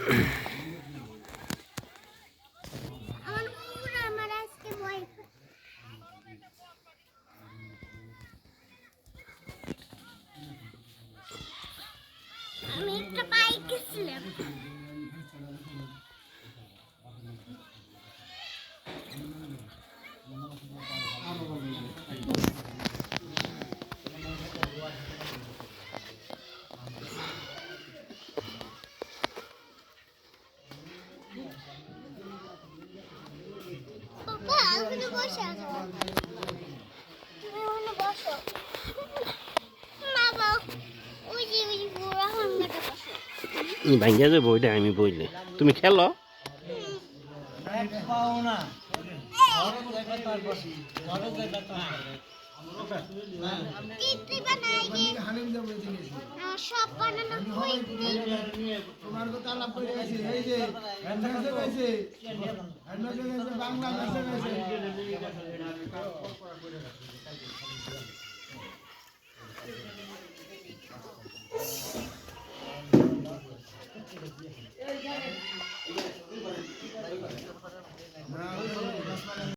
আমি একটা বাইক গেছিলাম। বাবা ওখানে বসে আছো, তুমি ওখানে বসো। বাবা ওই যে বুড়া হাঙ্গাটা বসো। ভাঙ্গা যাবো ওইটা আমি বইলে তুমি খেলো। সব বানানো বাংলা